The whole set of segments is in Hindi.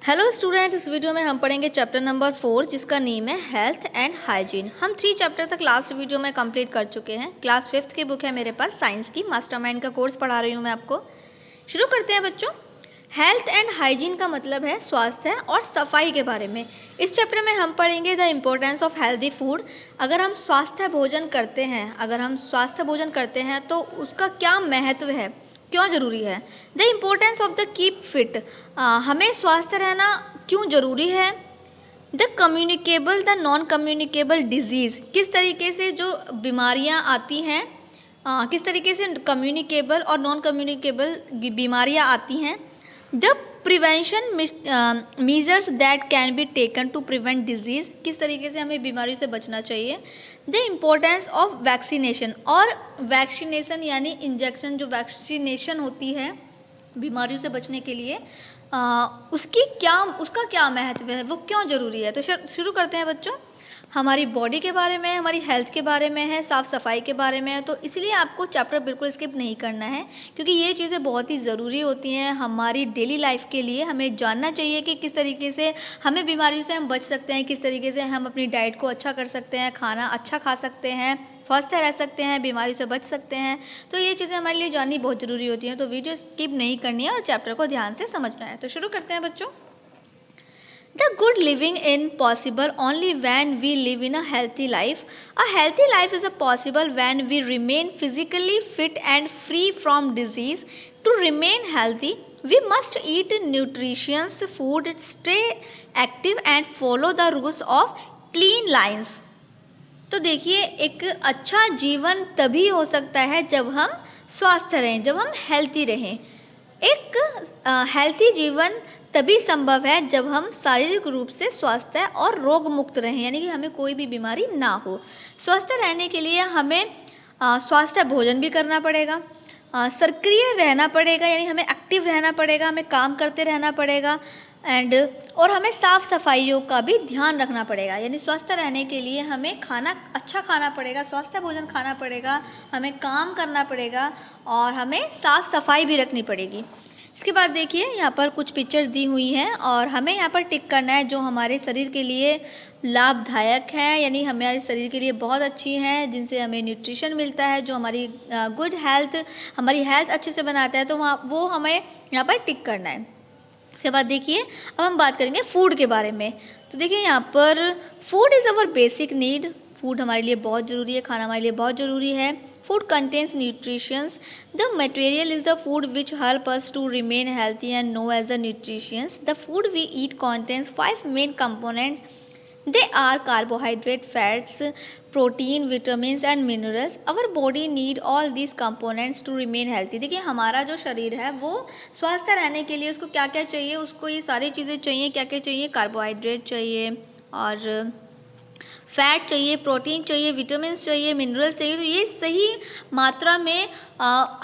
हेलो स्टूडेंट, इस वीडियो में हम पढ़ेंगे चैप्टर नंबर 4 जिसका नेम है हेल्थ एंड हाइजीन। हम 3 चैप्टर तक लास्ट वीडियो में कंप्लीट कर चुके हैं। क्लास 5th की बुक है मेरे पास साइंस की, मास्टरमाइंड का कोर्स पढ़ा रही हूँ मैं आपको। शुरू करते हैं बच्चों। हेल्थ एंड हाइजीन का मतलब है स्वास्थ्य और सफाई के बारे में। इस चैप्टर में हम पढ़ेंगे the importance of healthy food. अगर हम स्वास्थ्य भोजन करते हैं तो उसका क्या महत्व है, क्यों ज़रूरी है। The importance of the keep fit, हमें स्वस्थ रहना क्यों ज़रूरी है। The communicable the non communicable disease, किस तरीके से जो बीमारियां आती हैं, किस तरीके से कम्युनिकेबल और नॉन कम्युनिकेबल बीमारियां आती हैं। The prevention measures that can be taken to prevent disease, किस तरीके से हमें बीमारी से बचना चाहिए। द इम्पोर्टेंस ऑफ वैक्सीनेशन, और वैक्सीनेशन यानी इंजेक्शन, जो वैक्सीनेशन होती है बीमारियों से बचने के लिए, उसका क्या महत्व है, वो क्यों ज़रूरी है। तो शुरू करते हैं बच्चों। हमारी बॉडी के बारे में, हमारी हेल्थ के बारे में है, साफ़ सफाई के बारे में है, तो इसलिए आपको चैप्टर बिल्कुल स्किप नहीं करना है, क्योंकि ये चीज़ें बहुत ही ज़रूरी होती हैं हमारी डेली लाइफ के लिए। हमें जानना चाहिए कि किस तरीके से हमें बीमारियों से हम बच सकते हैं, किस तरीके से हम अपनी डाइट को अच्छा कर सकते हैं, खाना अच्छा खा सकते हैं, स्वस्थ रह सकते हैं, बीमारी से बच सकते हैं। तो ये चीज़ें हमारे लिए जाननी बहुत ज़रूरी होती हैं, तो वीडियो स्किप नहीं करनी है और चैप्टर को ध्यान से समझना है। तो शुरू करते हैं बच्चों। The good living is possible only when we live in a healthy life. A healthy life is possible when we remain physically fit and free from disease. To remain healthy, we must eat nutritious food, stay active and follow the rules of clean lines. तो देखिए, एक अच्छा जीवन तभी हो सकता है जब हम स्वस्थ रहें, जब हम हेल्थी रहें। एक हेल्थी जीवन तभी संभव है जब हम शारीरिक रूप से स्वस्थ है और रोग मुक्त रहें, यानी कि हमें कोई भी बीमारी ना हो। स्वस्थ रहने के लिए हमें स्वस्थ भोजन भी करना पड़ेगा, सक्रिय रहना पड़ेगा, यानी हमें एक्टिव रहना पड़ेगा, हमें काम करते रहना पड़ेगा और हमें साफ़ सफाइयों का भी ध्यान रखना पड़ेगा। यानी स्वस्थ रहने के लिए हमें खाना अच्छा खाना पड़ेगा, स्वस्थ भोजन खाना पड़ेगा, हमें काम करना पड़ेगा और हमें साफ़ सफाई भी रखनी पड़ेगी। इसके बाद देखिए, यहाँ पर कुछ पिक्चर्स दी हुई हैं और हमें यहाँ पर टिक करना है जो हमारे शरीर के लिए लाभदायक है, यानी हमारे शरीर के लिए बहुत अच्छी हैं, जिनसे हमें न्यूट्रिशन मिलता है, जो हमारी गुड हेल्थ, हमारी हेल्थ अच्छे से बनाता है। तो वो हमें यहाँ पर टिक करना है। इसके बाद देखिए, अब हम बात करेंगे फूड के बारे में। तो देखिए, यहाँ पर food is our basic need. Food हमारे लिए बहुत ज़रूरी है, खाना हमारे लिए बहुत ज़रूरी है। Food contains nutrients. The material is the food which help us to remain healthy and know as the nutrients. The food we eat contains 5 main components. They are carbohydrate, fats, protein, vitamins and minerals. Our body need all these components to remain healthy. देखिए, हमारा जो शरीर है वो स्वस्थ रहने के लिए उसको क्या क्या चाहिए, उसको ये सारी चीज़ें चाहिए। क्या क्या चाहिए? कार्बोहाइड्रेट चाहिए और फैट चाहिए, प्रोटीन चाहिए, विटामिन चाहिए, मिनरल चाहिए। तो ये सही मात्रा में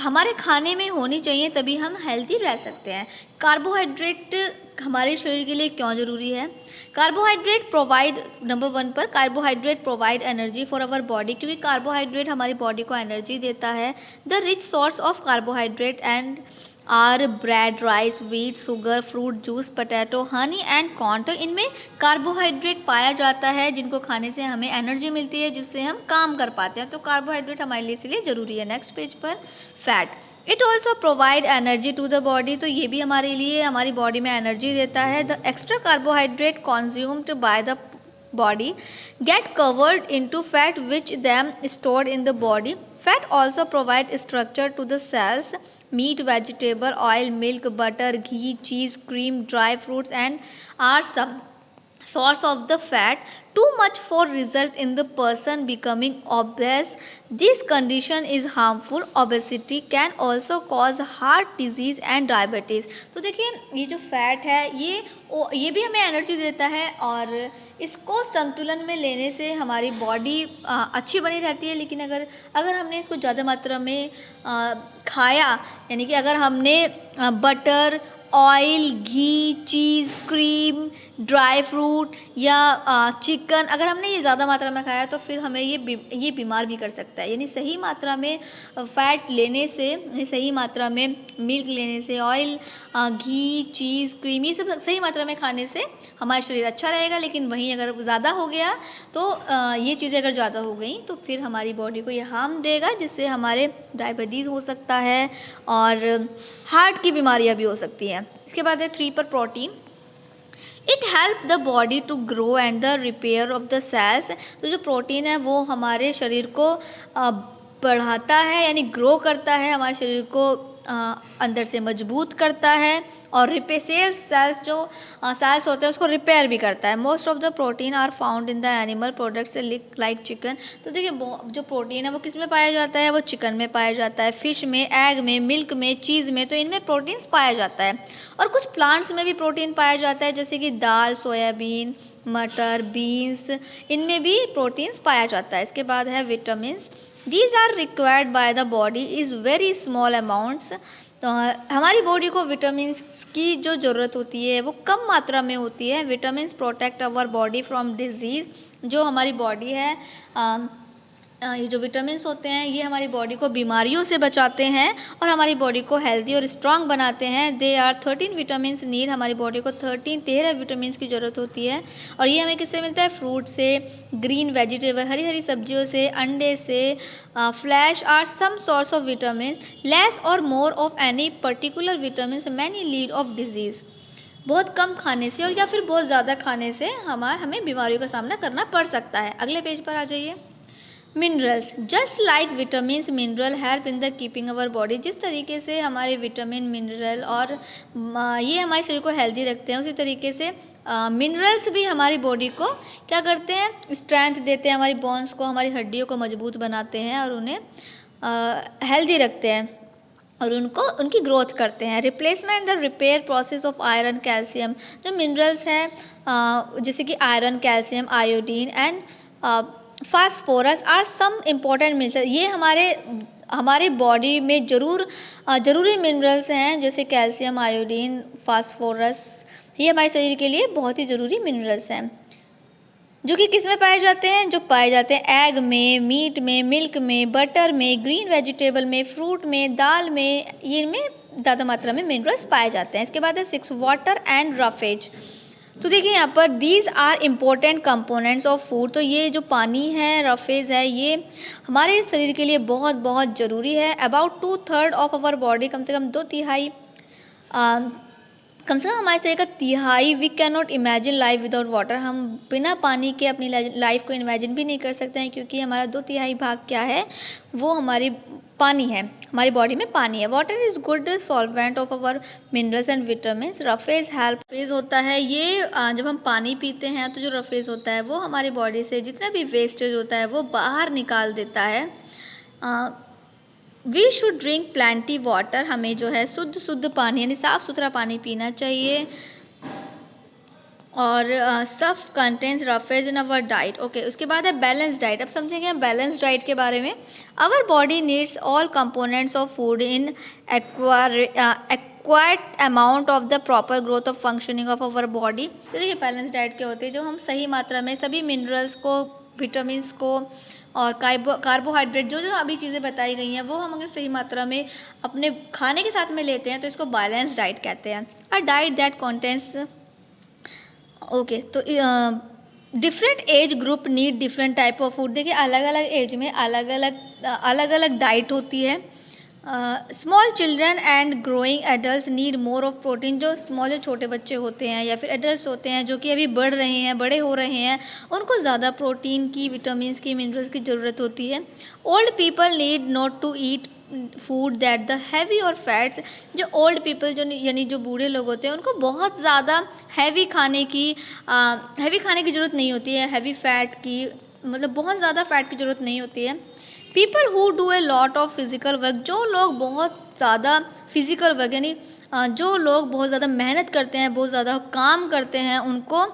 हमारे खाने में होनी चाहिए, तभी हम हेल्थी रह सकते हैं। कार्बोहाइड्रेट हमारे शरीर के लिए क्यों ज़रूरी है? कार्बोहाइड्रेट प्रोवाइड, नंबर 1 पर carbohydrate provide energy for our body, क्योंकि कार्बोहाइड्रेट हमारी बॉडी को एनर्जी देता है। The rich source of carbohydrate and are bread, rice, wheat, sugar, fruit juice, potato, honey and corn. तो इनमें कार्बोहाइड्रेट पाया जाता है जिनको खाने से हमें एनर्जी मिलती है, जिससे हम काम कर पाते हैं। तो कार्बोहाइड्रेट हमारे लिए इसलिए ज़रूरी है। नेक्स्ट पेज पर fat, it also provide energy to the body. तो ये भी हमारे लिए, हमारी बॉडी में एनर्जी देता है। The extra carbohydrate consumed by the body get covered into fat which them stored in the body. Fat also provide structure to the cells. Meat, vegetable, oil, milk, butter, ghee, cheese, cream, dry fruits and are some source of the fat. Too much for result in the person becoming obese. This condition is harmful. Obesity can also cause heart disease and diabetes. तो देखिए, ये जो फैट है ये भी हमें एनर्जी देता है और इसको संतुलन में लेने से हमारी बॉडी अच्छी बनी रहती है। लेकिन अगर हमने इसको ज़्यादा मात्रा में खाया, यानी कि अगर हमने बटर, ऑयल, घी, चीज़, क्रीम, ड्राई फ्रूट या चिकन अगर हमने ये ज़्यादा मात्रा में खाया तो फिर हमें ये बीमार भी कर सकता है। यानी सही मात्रा में फ़ैट लेने से, यानी सही मात्रा में मिल्क लेने से, ऑयल, घी, चीज़, क्रीम, ये सब सही मात्रा में खाने से हमारा शरीर अच्छा रहेगा। लेकिन वहीं अगर ज़्यादा हो गया तो ये चीज़ें अगर ज़्यादा हो गई तो फिर हमारी बॉडी को ये हार्म देगा, जिससे हमारे डायबिटीज़ हो सकता है और हार्ट की बीमारियाँ भी हो सकती हैं। इसके बाद है 3 पर protein. It help the body to grow and the repair of the cells. तो जो प्रोटीन है वो हमारे शरीर को बढ़ाता है, यानी ग्रो करता है, हमारे शरीर को अंदर से मजबूत करता है और सेल्स जो सेल्स होते हैं उसको रिपेयर भी करता है। Most of the protein are found in the animal products like chicken. तो देखिए जो प्रोटीन है वो किस में पाया जाता है, वो चिकन में पाया जाता है, फिश में, एग में, मिल्क में, चीज़ में, तो इनमें प्रोटीन्स पाया जाता है। और कुछ प्लांट्स में भी प्रोटीन पाया जाता है, जैसे कि दाल, सोयाबीन, मटर, बीन्स, इनमें भी प्रोटीन्स पाया जाता है। इसके बाद है vitamins. These are required by the body is very small amounts. तो हमारी बॉडी को विटामिन्स की जो ज़रूरत होती है वो कम मात्रा में होती है। Vitamins protect our body from disease. जो हमारी बॉडी है, ये जो विटामिन्स होते हैं ये हमारी बॉडी को बीमारियों से बचाते हैं और हमारी बॉडी को हेल्दी और स्ट्रांग बनाते हैं। They are 13 vitamins need. हमारी बॉडी को 13 विटामिन्स की ज़रूरत होती है और ये हमें किससे मिलता है? फ्रूट से, ग्रीन वेजिटेबल, हरी हरी सब्जियों से, अंडे से। Flesh are some source of vitamins. Less और more of any particular vitamins many lead of disease. बहुत कम खाने से और या फिर बहुत ज़्यादा खाने से हमें बीमारियों का सामना करना पड़ सकता है। अगले पेज पर आ जाइए। Minerals. Just like vitamins, mineral help in the keeping our body. जिस तरीके से हमारे विटामिन, मिनरल और ये हमारे शरीर को हेल्दी रखते हैं, उसी तरीके से मिनरल्स भी हमारी बॉडी को क्या करते हैं? स्ट्रेंथ देते हैं, हमारी बोन्स को, हमारी हड्डियों को मजबूत बनाते हैं और उन्हें हेल्दी रखते हैं और उनकी ग्रोथ करते हैं। Replacement the repair process of iron, calcium. जो मिनरल्स हैं जैसे कि iron, calcium, iodine and phosphorus are some important minerals. ये हमारे बॉडी में ज़रूरी मिनरल्स हैं, जैसे कैल्शियम, आयोडीन, फास्फोरस। ये हमारे शरीर के लिए बहुत ही ज़रूरी मिनरल्स हैं, जो कि किस में पाए जाते हैं? जो पाए जाते हैं एग में, मीट में, मिल्क में, बटर में, ग्रीन वेजिटेबल में, फ्रूट में, दाल में। ये इनमें ज़्यादा मात्रा में मिनरल्स पाए जाते हैं। इसके बाद है 6 वाटर एंड रफेज। तो देखिए यहाँ पर these are important components of food. तो ये जो पानी है, रफेज है, ये हमारे शरीर के लिए बहुत बहुत ज़रूरी है। अबाउट 2/3 ऑफ आवर बॉडी, कम से कम 2/3 कम से कम हमारे शरीर का तिहाई, we can not imagine life without water. हम बिना पानी के अपनी लाइफ को इमेजिन भी नहीं कर सकते हैं, क्योंकि हमारा 2/3 भाग क्या है? वो हमारी पानी है, हमारी बॉडी में पानी है। Water is good solvent of our minerals and vitamin. Roughage help. Roughage होता है ये जब हम पानी पीते हैं तो जो रफेज होता है वो हमारी बॉडी से जितना भी वेस्टेज होता है वो बाहर निकाल देता है। We should drink plenty water. हमें जो है शुद्ध पानी, यानी साफ़ सुथरा पानी पीना चाहिए। और सफ contains roughage in our diet. Okay, उसके बाद है बैलेंस डाइट। अब समझेंगे हम बैलेंस डाइट के बारे में। Our body needs all components of food in acquired amount of the proper growth of functioning of our body. तो देखिए बैलेंस डाइट क्या होती है? जो हम सही मात्रा में सभी मिनरल्स को, विटामिन्स को और कार्बोहाइड्रेट, जो जो अभी चीज़ें बताई गई हैं, वो हम अगर सही मात्रा में अपने खाने के साथ में लेते हैं तो इसको बैलेंस डाइट कहते हैं। A diet that contains. Okay, तो different age group need different type of food. देखिए अलग अलग एज में अलग अलग डाइट होती है। Small children and growing adult need more of protein. जो छोटे बच्चे होते हैं या फिर एडल्ट होते हैं जो कि अभी बड़े हो रहे हैं, उनको ज़्यादा प्रोटीन की, विटामिन की, मिनरल्स की ज़रूरत होती है। Old people need not to eat food that the heavy और फैट्स। जो ओल्ड पीपल, जो यानी जो बूढ़े लोग होते हैं, उनको बहुत ज़्यादा हैवी खाने की ज़रूरत नहीं होती है। हैवी फैट की मतलब बहुत ज़्यादा फैट की ज़रूरत नहीं होती है। People who do a lot of physical work. जो लोग बहुत ज़्यादा फिज़िकल वर्क, यानी जो लोग बहुत ज़्यादा मेहनत करते हैं, बहुत ज़्यादा काम करते हैं, उनको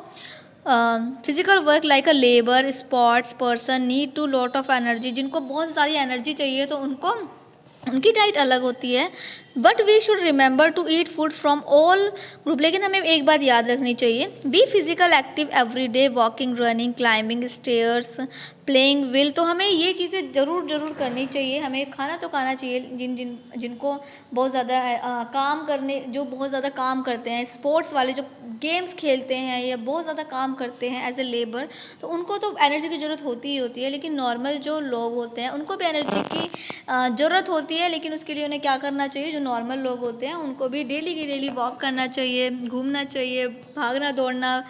physical work like a labour, sports person need to lot of energy. जिनको बहुत सारी एनर्जी चाहिए तो उनको उनकी डाइट अलग होती है। But we should remember to eat food from all group. लेकिन हमें एक बात याद रखनी चाहिए, be physical active every day, walking, running, climbing stairs, playing will. तो हमें ये चीज़ें ज़रूर करनी चाहिए। हमें खाना तो खाना चाहिए, जिनको बहुत ज़्यादा काम करने, जो बहुत ज़्यादा काम करते हैं, स्पोर्ट्स वाले जो गेम्स खेलते हैं या बहुत ज़्यादा काम करते हैं एज ए लेबर, तो उनको तो एनर्जी की ज़रूरत होती ही होती है। लेकिन नॉर्मल जो लोग होते हैं उनको भी एनर्जी की ज़रूरत होती है, लेकिन उसके लिए उन्हें क्या करना चाहिए, जो नॉर्मल लोग होते हैं उनको भी डेली की डेली वॉक करना चाहिए, घूमना चाहिए, भागना दौड़ना,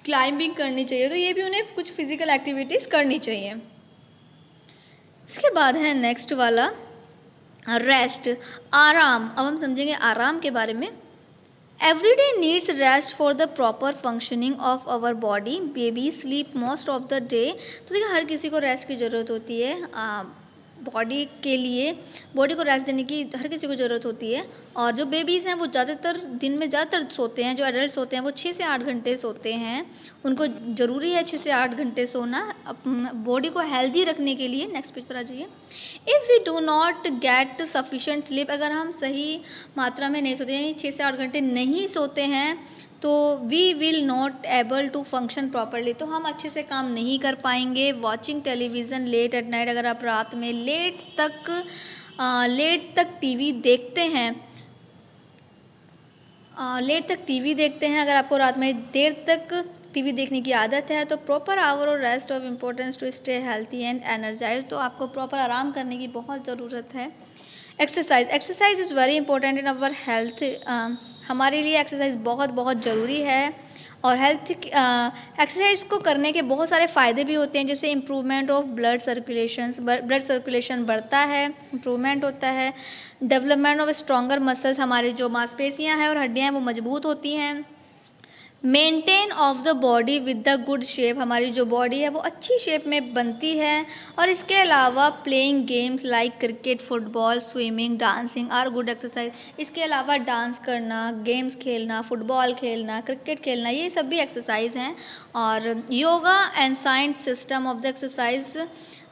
क्लाइंबिंग करनी चाहिए। तो ये भी उन्हें कुछ फिजिकल एक्टिविटीज़ करनी चाहिए। इसके बाद है नेक्स्ट वाला रेस्ट, आराम। अब हम समझेंगे आराम के बारे में। Every day needs rest for the proper functioning of our body. Baby sleep most of the day. तो देखिए हर किसी को रेस्ट की ज़रूरत होती है, बॉडी के लिए, बॉडी को रेस्ट देने की हर किसी को ज़रूरत होती है। और जो बेबीज़ हैं वो ज़्यादातर दिन में ज़्यादातर सोते हैं, जो एडल्ट होते हैं वो 6 से 8 घंटे सोते हैं। उनको ज़रूरी है 6 से 8 घंटे सोना बॉडी को हेल्दी रखने के लिए। नेक्स्ट पेज पर आ जाइए। If we do not get sufficient sleep, अगर हम सही मात्रा में नहीं सोते, यानी 6 से 8 घंटे नहीं सोते हैं, तो we will not able to function properly, तो हम अच्छे से काम नहीं कर पाएंगे। Watching television late at night, अगर आप रात में लेट तक टीवी देखते हैं, अगर आपको रात में देर तक टीवी देखने की आदत है, तो प्रॉपर आवर और rest of importance to stay healthy and energise. तो आपको प्रॉपर आराम करने की बहुत ज़रूरत है। Exercise is very important in our health. हमारे लिए एक्सरसाइज बहुत ज़रूरी है। और एक्सरसाइज को करने के बहुत सारे फ़ायदे भी होते हैं, जैसे इम्प्रूवमेंट ऑफ ब्लड सर्कुलेशन बढ़ता है, इम्प्रूवमेंट होता है। डेवलपमेंट ऑफ स्ट्रॉन्गर मसल्स, हमारी जो मांसपेशियां हैं और हड्डियां हैं वो मजबूत होती हैं। Maintain of the body with the good shape, हमारी जो बॉडी है वो अच्छी शेप में बनती है। और इसके अलावा playing games like cricket, football, swimming, dancing are good exercise. इसके अलावा डांस करना, गेम्स खेलना, फुटबॉल खेलना, क्रिकेट खेलना, ये सब भी एक्सरसाइज हैं। और yoga and science system of the exercise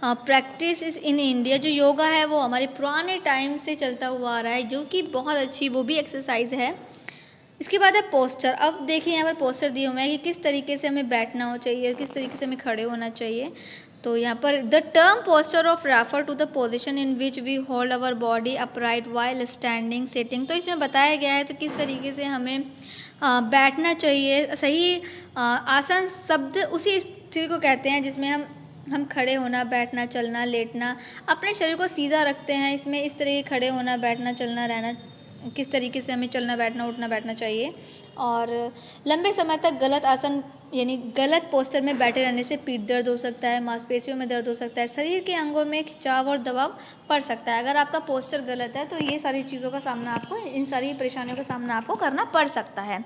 practice is in India, जो योगा है वो हमारे पुराने टाइम से चलता हुआ आ रहा है, जो कि बहुत अच्छी वो भी एक्सरसाइज है। इसके बाद है पोस्चर। अब देखिए यहाँ पर पोस्चर दिए हुए हैं कि किस तरीके से हमें बैठना हो चाहिए, किस तरीके से हमें खड़े होना चाहिए। तो यहाँ पर the term posture of refer to the position in which we hold our body upright while standing, sitting. तो इसमें बताया गया है तो किस तरीके से हमें बैठना चाहिए। सही आसन शब्द उसी स्थिति को कहते हैं जिसमें हम खड़े होना, बैठना, चलना, लेटना, अपने शरीर को सीधा रखते हैं। इसमें इस तरह खड़े होना, बैठना, चलना, रहना, किस तरीके से हमें चलना, बैठना, उठना, बैठना चाहिए। और लंबे समय तक गलत आसन यानी गलत पोस्चर में बैठे रहने से पीठ दर्द हो सकता है, मांसपेशियों में दर्द हो सकता है, शरीर के अंगों में खिंचाव और दबाव पड़ सकता है। अगर आपका पोस्चर गलत है तो ये सारी चीज़ों का सामना आपको, इन सारी परेशानियों का सामना आपको करना पड़ सकता है।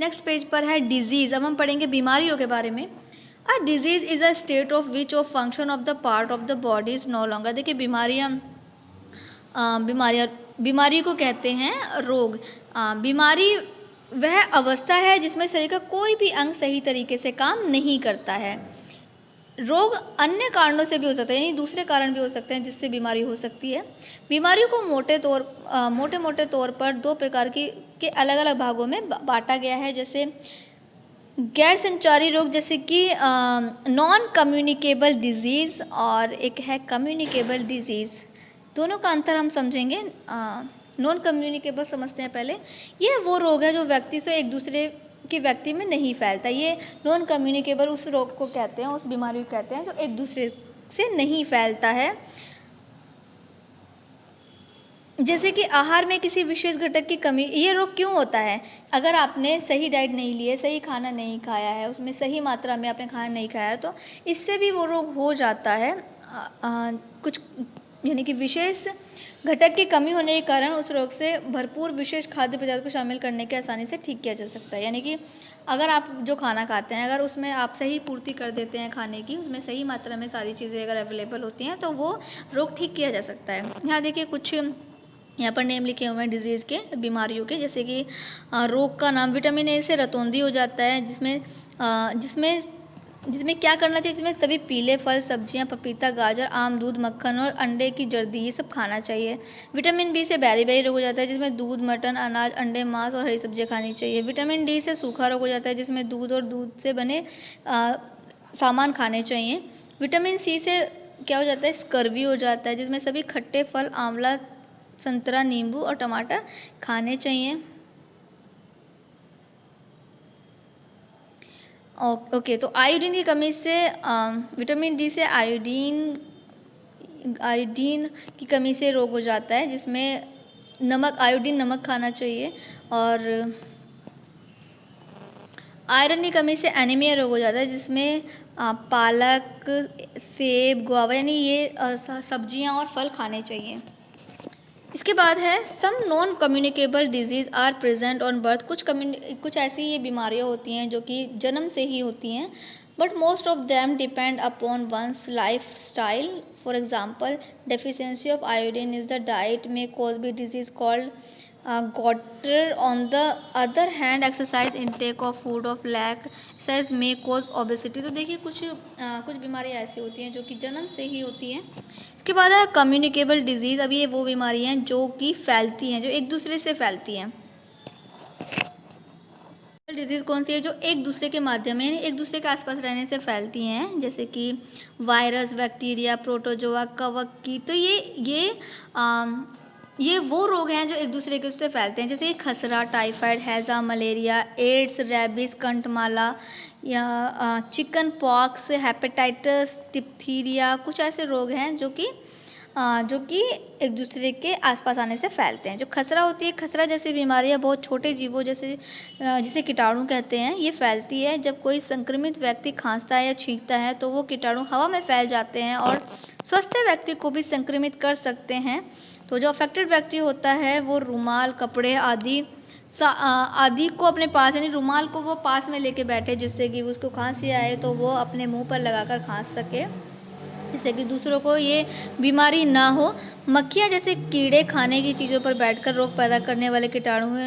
नेक्स्ट पेज पर है डिजीज़। अब हम पढ़ेंगे बीमारियों के बारे में। A disease is a state of which of function of the part of the body is no longer. देखिए बीमारी को कहते हैं रोग। बीमारी वह अवस्था है जिसमें शरीर का कोई भी अंग सही तरीके से काम नहीं करता है। रोग अन्य कारणों से भी हो सकता है, यानी दूसरे कारण भी हो सकते हैं जिससे बीमारी हो सकती है। बीमारियों को मोटे तौर पर 2 प्रकार के अलग अलग भागों में बांटा गया है, जैसे गैर संचारी रोग, जैसे कि नॉन कम्युनिकेबल डिजीज़, और एक है कम्युनिकेबल डिजीज़। दोनों का अंतर हम समझेंगे। नॉन कम्युनिकेबल समझते हैं पहले। ये वो रोग है जो व्यक्ति से एक दूसरे के व्यक्ति में नहीं फैलता। ये नॉन कम्युनिकेबल उस रोग को कहते हैं, उस बीमारी को कहते हैं जो एक दूसरे से नहीं फैलता है। जैसे कि आहार में किसी विशेष घटक की कमी। ये रोग क्यों होता है? अगर आपने सही डाइट नहीं ली है, सही खाना नहीं खाया है, उसमें सही मात्रा में आपने खाना नहीं खाया है, तो इससे भी वो रोग हो जाता है। कुछ यानी कि विशेष घटक की कमी होने के कारण उस रोग से भरपूर विशेष खाद्य पदार्थ को शामिल करने के आसानी से ठीक किया जा सकता है। यानी कि अगर आप जो खाना खाते हैं, अगर उसमें आप सही पूर्ति कर देते हैं खाने की, उसमें सही मात्रा में सारी चीज़ें अगर अवेलेबल होती हैं, तो वो रोग ठीक किया जा सकता है। यहाँ देखिए कुछ यहाँ पर नेम लिखे हुए हैं डिजीज़ के, बीमारियों के। जैसे कि रोग का नाम, विटामिन ए से रतौंधी हो जाता है, जिसमें जिसमें क्या करना चाहिए, इसमें सभी पीले फल, सब्जियां, पपीता, गाजर, आम, दूध, मक्खन और अंडे की जर्दी ये सब खाना चाहिए। विटामिन बी से बैरी रोग हो जाता है, जिसमें दूध, मटन, अनाज, अंडे, मांस और हरी सब्जियां खानी चाहिए। विटामिन डी से सूखा रोग हो जाता है, जिसमें दूध और दूध से बने सामान खाने चाहिए। विटामिन सी से क्या हो जाता है, स्कर्वी हो जाता है, जिसमें सभी खट्टे फल, आंवला, संतरा, नींबू और टमाटर खाने चाहिए। ओके, तो आयोडीन की कमी से विटामिन डी से आयोडीन की कमी से रोग हो जाता है, जिसमें आयोडीन नमक खाना चाहिए। और आयरन की कमी से एनीमिया रोग हो जाता है, जिसमें पालक, सेब, गुआवा यानी ये सब्जियां और फल खाने चाहिए। इसके बाद है some non communicable disease are present on birth. कुछ ऐसी ये बीमारियां होती हैं जो कि जन्म से ही होती हैं, but most of them depend upon one's lifestyle. For example, deficiency of iodine is the diet may cause be disease called goitre. On the other hand, exercise intake of food of lack size may cause obesity. तो देखिए कुछ बीमारियाँ ऐसी होती हैं जो कि जन्म से ही होती हैं। इसके बाद है कम्युनिकेबल डिजीज़। अब ये वो बीमारियाँ हैं जो कि फैलती हैं, जो एक दूसरे से फैलती हैं। डिजीज़ कौन सी है, जो एक दूसरे के माध्यम यानी एक दूसरे के आसपास रहने से फैलती हैं, जैसे कि वायरस, बैक्टीरिया, प्रोटोजोआ, कवक की। तो ये वो रोग हैं जो एक दूसरे के उससे फैलते हैं, जैसे खसरा, टाइफाइड, हैज़ा, मलेरिया, एड्स, रेबीज, कंठमाला या चिकन पॉक्स, हेपेटाइटिस, डिप्थीरिया। कुछ ऐसे रोग हैं जो कि एक दूसरे के आसपास आने से फैलते हैं। जो खसरा होती है, खसरा जैसी बीमारियां बहुत छोटे जीवों जिसे कीटाणु कहते हैं, ये फैलती है। जब कोई संक्रमित व्यक्ति खांसता है या छींकता है तो वो कीटाणु हवा में फैल जाते हैं और स्वस्थ व्यक्ति को भी संक्रमित कर सकते हैं। तो जो अफेक्टेड व्यक्ति होता है वो रुमाल, कपड़े आदि को अपने पास यानी रुमाल को वो पास में लेके बैठे, जिससे कि उसको खांसी आए तो वो अपने मुंह पर लगाकर खांस सके, जिससे कि दूसरों को ये बीमारी ना हो। मक्खियाँ जैसे कीड़े खाने की चीज़ों पर बैठकर रोग पैदा करने वाले कीटाणु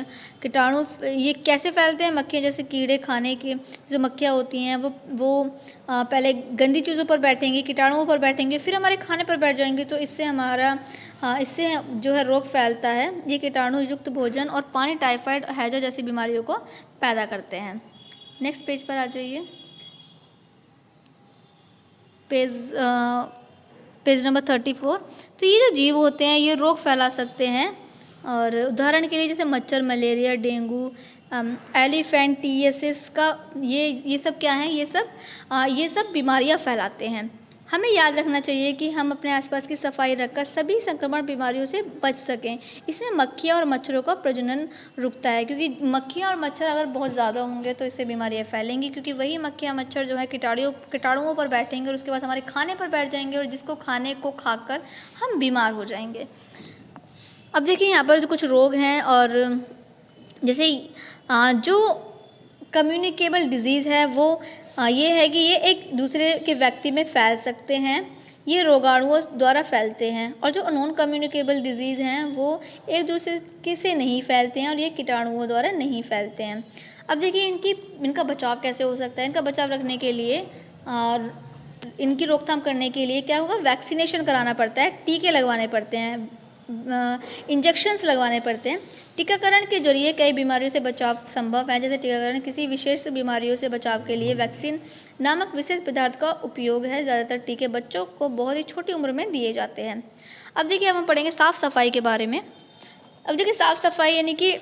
ये कैसे फैलते हैं। मक्खियाँ जैसे कीड़े खाने की जो मक्खियाँ होती हैं वो पहले गंदी चीज़ों पर बैठेंगी, कीटाणुओं पर बैठेंगे, फिर हमारे खाने पर बैठ जाएंगे। तो इससे जो है रोग फैलता है। ये कीटाणु युक्त भोजन और पानी टाइफाइड, हैजा जैसी बीमारियों को पैदा करते हैं। नेक्स्ट पेज पर आ जाइए। Page number 34। तो ये जो जीव होते हैं ये रोग फैला सकते हैं, और उदाहरण के लिए जैसे मच्छर, मलेरिया, डेंगू, एलिफेंटियासिस का ये सब क्या हैं, ये सब बीमारियां फैलाते हैं। हमें याद रखना चाहिए कि हम अपने आसपास की सफाई रखकर सभी संक्रमण बीमारियों से बच सकें। इसमें मक्खियाँ और मच्छरों का प्रजनन रुकता है, क्योंकि मक्खियाँ और मच्छर अगर बहुत ज़्यादा होंगे तो इससे बीमारियाँ फैलेंगी, क्योंकि वही मक्खियाँ मच्छर जो है कीटाणुओं पर बैठेंगे और उसके बाद हमारे खाने पर बैठ जाएंगे, और जिसको खाने को खाकर हम बीमार हो जाएंगे। अब देखिए यहाँ पर कुछ रोग हैं, और जैसे जो कम्युनिकेबल डिजीज़ है वो ये है कि ये एक दूसरे के व्यक्ति में फैल सकते हैं, ये रोगाणुओं द्वारा फैलते हैं। और जो नॉन कम्युनिकेबल डिजीज़ हैं वो एक दूसरे से नहीं फैलते हैं और ये कीटाणुओं द्वारा नहीं फैलते हैं। अब देखिए इनका बचाव कैसे हो सकता है। इनका बचाव रखने के लिए और इनकी रोकथाम करने के लिए क्या होगा, वैक्सीनेशन कराना पड़ता है, टीके लगवाने पड़ते हैं, इंजेक्शन्स लगवाने पड़ते हैं। टीकाकरण के जरिए कई बीमारियों से बचाव संभव है। जैसे टीकाकरण किसी विशेष बीमारियों से बचाव के लिए वैक्सीन नामक विशेष पदार्थ का उपयोग है। ज़्यादातर टीके बच्चों को बहुत ही छोटी उम्र में दिए जाते हैं। अब देखिए हम पढ़ेंगे साफ़ सफाई के बारे में। अब देखिए साफ़ सफाई यानी कि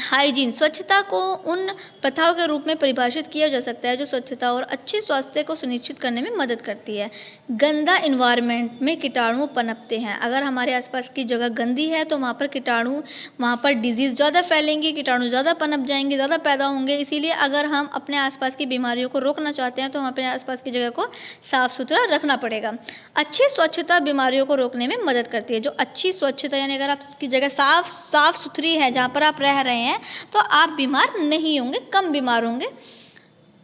हाइजीन, स्वच्छता को उन प्रथाओं के रूप में परिभाषित किया जा सकता है जो स्वच्छता और अच्छे स्वास्थ्य को सुनिश्चित करने में मदद करती है। गंदा इन्वायरमेंट में कीटाणु पनपते हैं। अगर हमारे आसपास की जगह गंदी है तो वहाँ पर डिजीज़ ज़्यादा फैलेंगी, कीटाणु ज़्यादा पनप जाएंगे, ज़्यादा पैदा होंगे। इसीलिए अगर हम अपने आसपास की बीमारियों को रोकना चाहते हैं तो हम अपने आसपास की जगह को साफ़ सुथरा रखना पड़ेगा। अच्छी स्वच्छता बीमारियों को रोकने में मदद करती है। जो अच्छी स्वच्छता यानी अगर आपकी जगह साफ़ सुथरी है, जहाँ पर आप रह रहे हैं, तो आप बीमार नहीं होंगे, कम बीमार होंगे।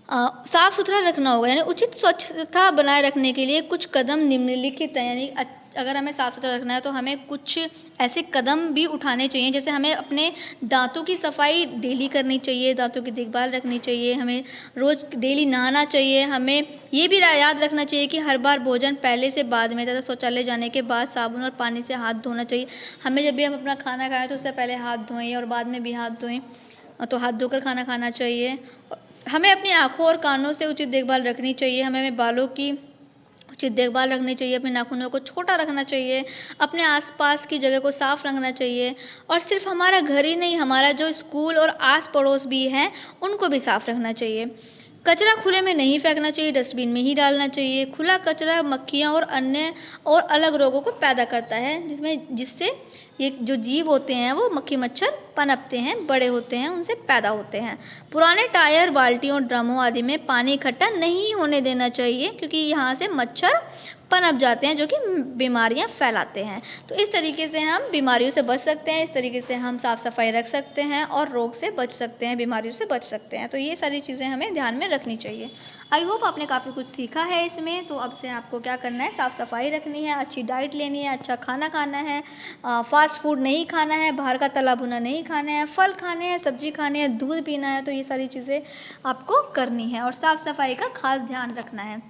साफ सुथरा रखना होगा, यानी उचित स्वच्छता बनाए रखने के लिए कुछ कदम निम्नलिखित हैं। यानी अगर हमें साफ़ सुथरा रखना है तो हमें कुछ ऐसे कदम भी उठाने चाहिए, जैसे हमें अपने दांतों की सफाई डेली करनी चाहिए, दांतों की देखभाल रखनी चाहिए, हमें रोज़ डेली नहाना चाहिए, हमें ये भी याद रखना चाहिए कि हर बार भोजन पहले से बाद में तथा शौचालय जाने के बाद साबुन और पानी से हाथ धोना चाहिए। हमें जब भी हम अपना खाना खाएं तो उससे पहले हाथ धोएं और बाद में भी हाथ धोएं, तो हाथ धोकर खाना खाना चाहिए। हमें अपनी आँखों और कानों से उचित देखभाल रखनी चाहिए, हमें बालों की उचित देखभाल रखनी चाहिए, अपने नाखूनों को छोटा रखना चाहिए, अपने आसपास की जगह को साफ रखना चाहिए। और सिर्फ हमारा घर ही नहीं, हमारा जो स्कूल और आस पड़ोस भी हैं उनको भी साफ रखना चाहिए। कचरा खुले में नहीं फेंकना चाहिए, डस्टबिन में ही डालना चाहिए। खुला कचरा मक्खियाँ और अन्य और अलग रोगों को पैदा करता है, जिससे ये जो जीव होते हैं वो मक्खी मच्छर पनपते हैं, बड़े होते हैं, उनसे पैदा होते हैं। पुराने टायर, बाल्टियों, ड्रमों आदि में पानी इकट्ठा नहीं होने देना चाहिए, क्योंकि यहाँ से मच्छर पनप जाते हैं जो कि बीमारियाँ फैलाते हैं। तो इस तरीके से हम बीमारियों से बच सकते हैं, इस तरीके से हम साफ़ सफाई रख सकते हैं और रोग से बच सकते हैं, बीमारियों से बच सकते हैं। तो ये सारी चीज़ें हमें ध्यान में रखनी चाहिए। आई होप आपने काफ़ी कुछ सीखा है इसमें। तो अब से आपको क्या करना है, साफ़ सफाई रखनी है, अच्छी डाइट लेनी है, अच्छा खाना खाना है, फास्ट फूड नहीं खाना है, बाहर का तला भुना नहीं खाना है, फल खाने हैं, सब्जी खाने हैं, दूध पीना है। तो ये सारी चीज़ें आपको करनी है और साफ़ सफाई का खास ध्यान रखना है।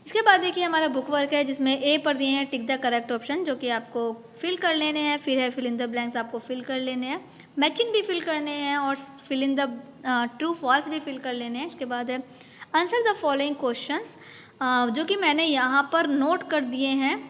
इसके बाद देखिए हमारा बुक वर्क है, जिसमें ए पर दिए हैं टिक द करेक्ट ऑप्शन, जो कि आपको फिल कर लेने हैं। फिर है फिल इन द ब्लैंक्स, आपको फिल कर लेने हैं, मैचिंग भी फिल करने हैं और fill in the true false भी फिल कर लेने हैं। इसके बाद है आंसर द फॉलोइंग क्वेश्चंस, जो कि मैंने यहाँ पर नोट कर दिए हैं,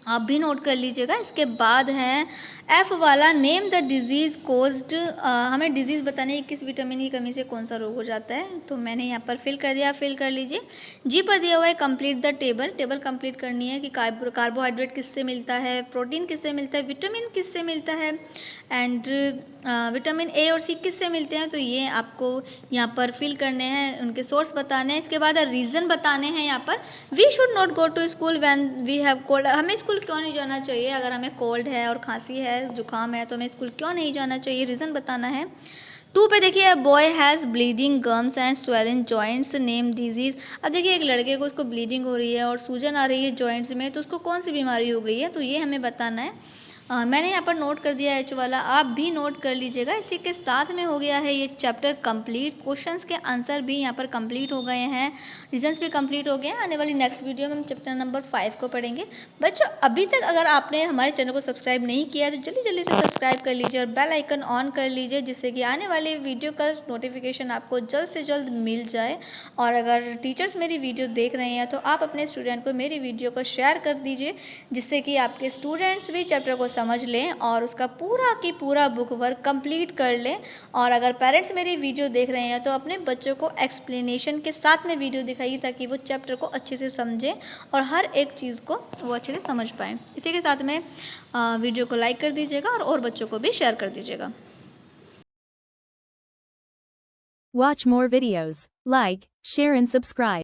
आप भी नोट कर लीजिएगा। इसके बाद है एफ वाला, नेम द डिजीज़ कोज्ड, हमें डिजीज़ बताने की किस विटामिन की कमी से कौन सा रोग हो जाता है, तो मैंने यहाँ पर फिल कर दिया, फिल कर लीजिए। जी पर दिया हुआ है complete the table, table complete करनी है कि कार्बोहाइड्रेट किससे मिलता है, प्रोटीन किससे मिलता है, विटामिन किससे मिलता है, एंड विटामिन ए और सी किससे मिलते हैं। तो ये आपको यहाँ पर फिल करने हैं, उनके सोर्स बताने हैं। इसके बाद रीज़न बताने हैं। यहाँ पर we should not go to school when we have cold, हमें स्कूल क्यों नहीं जाना चाहिए, अगर हमें कोल्ड है और खांसी है, जुकाम है, तो हमें स्कूल क्यों नहीं जाना चाहिए, रीज़न बताना है। 2 पे देखिए boy has bleeding gums and swelling joints, name disease. अब देखिए एक लड़के को उसको ब्लीडिंग हो रही है और सूजन आ रही है जॉइंट्स में, तो उसको कौन सी बीमारी हो गई है, तो ये हमें बताना है। मैंने यहाँ पर नोट कर दिया एच वाला, आप भी नोट कर लीजिएगा। इसी के साथ में हो गया है ये चैप्टर कंप्लीट, क्वेश्चंस के आंसर भी यहाँ पर कंप्लीट हो गए हैं, रीजंस भी कंप्लीट हो गए हैं। आने वाली नेक्स्ट वीडियो में हम चैप्टर नंबर 5 को पढ़ेंगे। बच्चों अभी तक अगर आपने हमारे चैनल को सब्सक्राइब नहीं किया है तो जल्दी जल्दी से सब्सक्राइब कर लीजिए और बेल आइकन ऑन कर लीजिए, जिससे कि आने वाले वीडियो का नोटिफिकेशन आपको जल्द से जल्द मिल जाए। और अगर टीचर्स मेरी वीडियो देख रहे हैं तो आप अपने स्टूडेंट को मेरी वीडियो को शेयर कर दीजिए, जिससे कि आपके स्टूडेंट्स भी चैप्टर को समझ लें और उसका पूरा की पूरा बुक वर्क कंप्लीट कर लें। और अगर पेरेंट्स मेरी वीडियो देख रहे हैं तो अपने बच्चों को एक्सप्लेनेशन के साथ में वीडियो दिखाइए, ताकि वो चैप्टर को अच्छे से समझें और हर एक चीज़ को वो अच्छे से समझ पाएँ। इसी के साथ में वीडियो को लाइक कर दीजिएगा और बच्चों को भी शेयर कर दीजिएगा। Watch more videos, like, share and subscribe.